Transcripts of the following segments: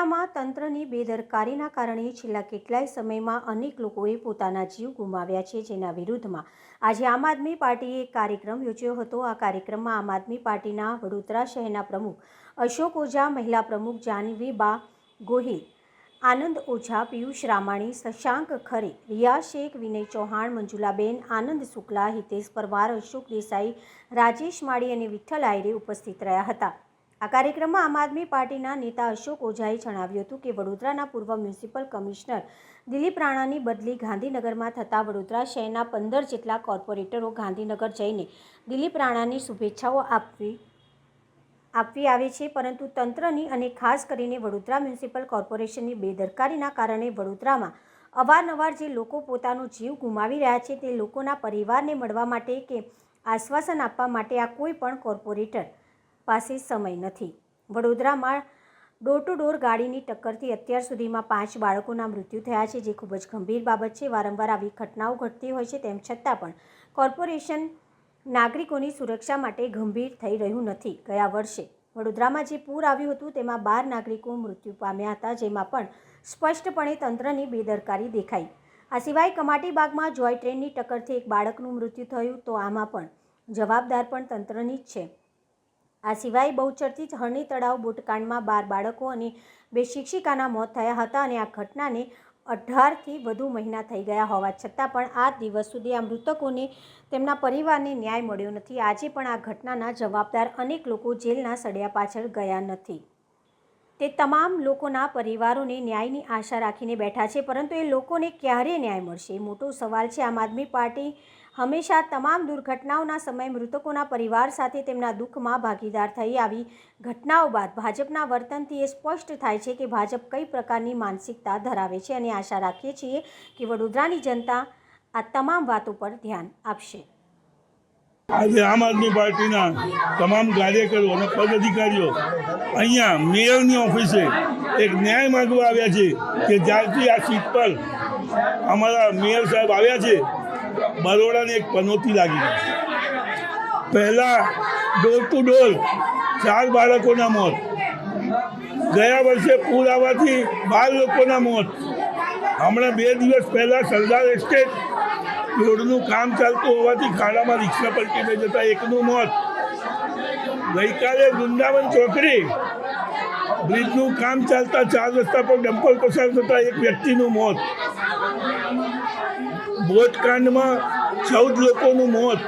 વડોદરામાં તંત્રની બેદરકારીના કારણે છેલ્લા કેટલાય સમયમાં અનેક લોકોએ પોતાના જીવ ગુમાવ્યા છે, જેના વિરુદ્ધમાં આજે આમ આદમી પાર્ટીએ એક કાર્યક્રમ યોજ્યો હતો। આ કાર્યક્રમમાં આમ આદમી પાર્ટીના વડોદરા શહેરના પ્રમુખ અશોક ઓઝા, મહિલા પ્રમુખ જાનવીબા ગોહિલ, આનંદ ઓઝા, પિયુષ રામાણી, શશાંક ખરે, રિયા શેખ, વિનય ચૌહાણ, મંજુલાબેન, આનંદ શુક્લા, હિતેશ પરમાર, અશોક દેસાઈ, રાજેશ માળી અને વિઠ્ઠલ આયરે ઉપસ્થિત રહ્યા હતા। આ કાર્યક્રમમાં આમ આદમી પાર્ટીના નેતા અશોક ઓઝાએ જણાવ્યું હતું કે વડોદરાના પૂર્વ મ્યુનિસિપલ કમિશનર દિલીપ રાણાની બદલી ગાંધીનગરમાં થતાં વડોદરા શહેરના 15 જેટલા કોર્પોરેટરો ગાંધીનગર જઈને દિલીપ રાણાની શુભેચ્છાઓ આપવી આવે છે, પરંતુ તંત્રની અને ખાસ કરીને વડોદરા મ્યુનિસિપલ કોર્પોરેશનની બેદરકારીના કારણે વડોદરામાં અવારનવાર જે લોકો પોતાનો જીવ ગુમાવી રહ્યા છે તે લોકોના પરિવારને મળવા માટે કે આશ્વાસન આપવા માટે આ કોઈ પણ કોર્પોરેટર પાસે સમય નથી। વડોદરામાં ડોર ટુ ડોર ગાડીની ટક્કરથી અત્યાર સુધીમાં 5 બાળકોના મૃત્યુ થયા છે, જે ખૂબ જ ગંભીર બાબત છે। વારંવાર આવી ઘટનાઓ ઘટતી હોય છે, તેમ છતાં પણ કોર્પોરેશન નાગરિકોની સુરક્ષા માટે ગંભીર થઈ રહ્યું નથી। ગયા વર્ષે વડોદરામાં જે પૂર આવ્યું હતું તેમાં 12 નાગરિકો મૃત્યુ પામ્યા હતા, જેમાં પણ સ્પષ્ટપણે તંત્રની બેદરકારી દેખાઈ। આ સિવાય કમાટીબાગમાં જોય ટ્રેનની ટક્કરથી એક બાળકનું મૃત્યુ થયું, તો આમાં પણ જવાબદાર પણ તંત્રની જ છે। આ સિવાય બહુચર્ચિત હરણી તળાવ બોટકાંડમાં 12 બાળકો અને 2 શિક્ષિકાના મોત થયા હતા અને આ ઘટનાને 18થી વધુ મહિના થઈ ગયા હોવા છતાં પણ આ દિવસ સુધી આ મૃતકોને તેમના પરિવારને ન્યાય મળ્યો નથી। આજે પણ આ ઘટનાના જવાબદાર અનેક લોકો જેલના સળિયા પાછળ ગયા નથી। તે તમામ લોકોના પરિવારોને ન્યાયની આશા રાખીને બેઠા છે, પરંતુ એ લોકોને ક્યારે ન્યાય મળશે એ મોટો સવાલ છે। આમ આદમી પાર્ટી હંમેશા તમામ દુર્ઘટનાઓના સમયે મૃતકોના પરિવાર સાથે તેમના દુઃખમાં ભાગીદાર થઈ। આવી ઘટનાઓ બાદ ભાજપના વર્તનથી એ સ્પષ્ટ થાય છે કે ભાજપ કઈ પ્રકારની માનસિકતા ધરાવે છે, અને આશા રાખીએ છીએ કે વડોદરાની જનતા આ તમામ વાતો પર ધ્યાન આપશે। આજે આમ આદમી પાર્ટીના તમામ કાર્યકરો અને પદાધિકારીઓ અહીંયા મેયરની ઓફિસે એક ન્યાય માંગવા આવ્યા છે કે જ્યારથી આ સીટ પર અમારા મેયર સાહેબ આવ્યા છે, બરોડાને એક પનોતી લાગી ગઈ। પહેલાં ડોર ટુ ડોર 4 બાળકોના મોત, ગયા વર્ષે પૂર આવવાથી 12 લોકોના મોત, હમણાં 2 દિવસ પહેલાં સરદાર એસ્ટેટ રોડનું કામ ચાલતું હોવાથી ખાડામાં રિક્ષા પલટીને જતાં એકનું મોત, ગઈકાલે વૃંદાવન ચોકડી બ્રિજનું કામ ચાલતા 4 રસ્તા પર ડમ્પર પસાર થતાં એક વ્યક્તિનું મોત, બોટકાંડમાં 14 લોકોનું મોત।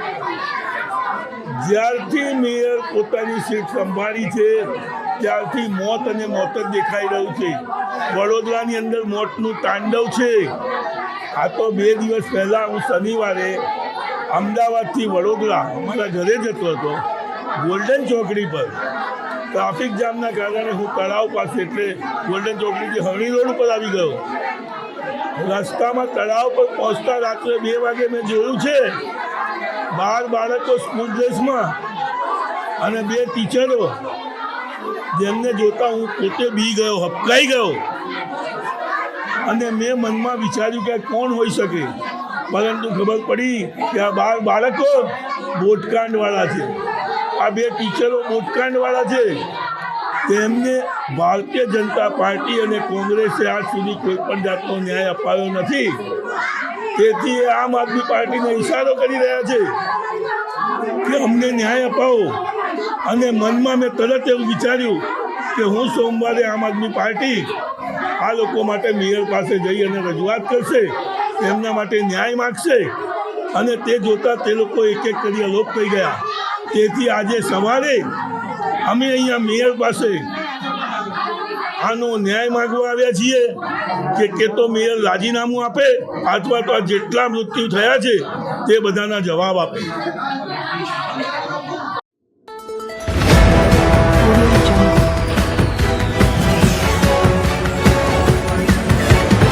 જ્યારથી મેયર પોતાની સીટ સંભાળી છે ત્યારથી મોત અને મોત જ દેખાઈ રહ્યું છે। વડોદરાની અંદર મોતનું તાંડવ છે। આ તો 2 દિવસ પહેલાં હું શનિવારે અમદાવાદથી વડોદરા અમારા ઘરે જતો હતો, ગોલ્ડન ચોકડી પર ટ્રાફિક જામના કારણે હું તળાવ પાસે એટલે ગોલ્ડન ચોકડીથી હરણી રોડ ઉપર આવી ગયો। રસ્તામાં તળાવ પર પહોંચતા રાત્રે 2 વાગે મેં જોયું છે 12 બાળકો સ્કૂલ ડ્રેસમાં અને 2 ટીચરો, જેમને જોતા હું પોતે બી ગયો, હપકાઈ ગયો અને મેં મનમાં વિચાર્યું કે કોણ હોઈ શકે, પરંતુ ખબર પડી કે આ 12 બાળકો બોટકાંડવાળા છે, આ 2 ટીચરો બોટકાંડવાળા છે। તેમને ભારતીય જનતા પાર્ટી અને કોંગ્રેસે આજ સુધી કોઈ પણ જાતનો ન્યાય અપાયો નથી। તેથી આમ આદમી પાર્ટીને ઇશારો કરી રહ્યા છે કે અમને ન્યાય અપાવો, અને મનમાં મેં તરત એવું વિચાર્યું કે હું સોમવારે આમ આદમી પાર્ટી આ લોકો માટે મેયર પાસે જઈ અને રજૂઆત કરશે, તેમના માટે ન્યાય માગશે, અને તે જોતાં તે લોકો એક એક કરી અલોપ થઈ ગયા। તેથી આજે સવારે અમે અહીંયા મેયર પાસે આનો ન્યાય માગવા આવ્યા છીએ કે તો મેયર રાજીનામું આપે અથવા તો જેટલા મૃત્યુ થયા છે તે બધાના જવાબ આપે।